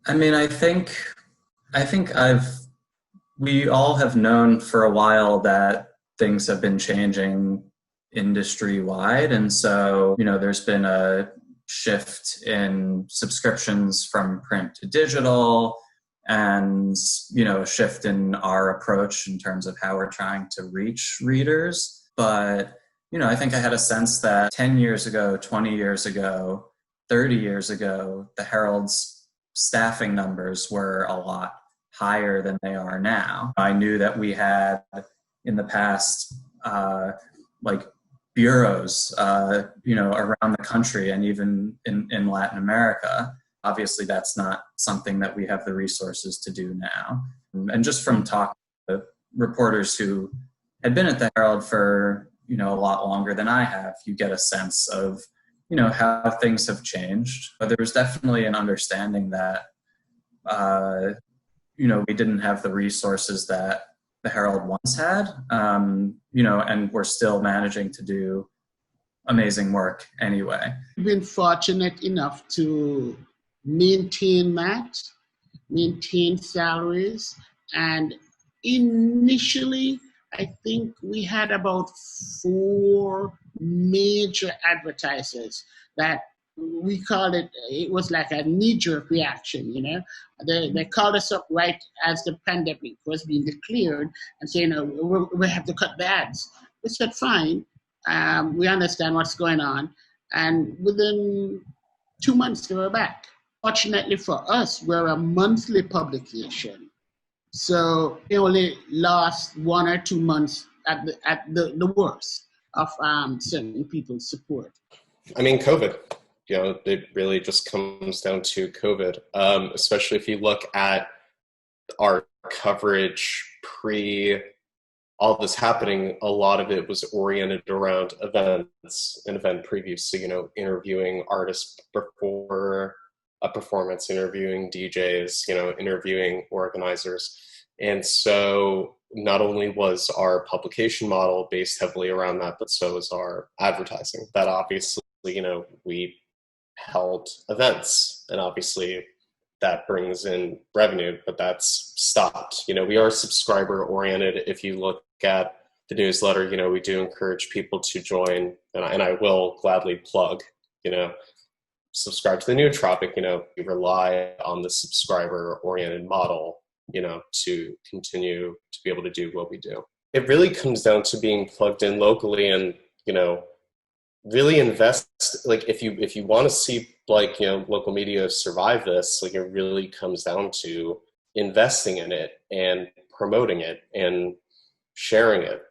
I mean, I think we all have known for a while that things have been changing industry wide. And so, there's been a shift in subscriptions from print to digital and, a shift in our approach in terms of how we're trying to reach readers. But, I think I had a sense that 10 years ago, 20 years ago, 30 years ago, the Herald's staffing numbers were a lot higher than they are now. I knew that we had in the past, like bureaus, around the country and even in Latin America. Obviously, that's not something that we have the resources to do now. And just from talking to reporters who had been at the Herald for, a lot longer than I have, you get a sense of, how things have changed. But there was definitely an understanding that, we didn't have the resources that the Herald once had, and we're still managing to do amazing work anyway. We've been fortunate enough to maintain that, maintain salaries, and initially, I think we had about 4 major advertisers that we called it was like a knee-jerk reaction, They called us up right as the pandemic was being declared and saying, we have to cut the ads. We said, fine, we understand what's going on. And within 2 months, they were back. Fortunately for us, we're a monthly publication. So we only lost 1 or 2 months at the worst of certain people's support. I mean, COVID, it really just comes down to COVID, especially if you look at our coverage pre all this happening. A lot of it was oriented around events and event previews. So, interviewing artists before a performance, interviewing DJs, interviewing organizers. And so not only was our publication model based heavily around that, but so is our advertising. That obviously, we held events, and obviously that brings in revenue, but that's stopped. We are subscriber oriented. If you look at the newsletter, we do encourage people to join, and I will gladly plug, subscribe to the Nootropic. We rely on the subscriber oriented model, to continue to be able to do what we do. It really comes down to being plugged in locally and, really invest. Like if you want to see local media survive this, it really comes down to investing in it and promoting it and sharing it.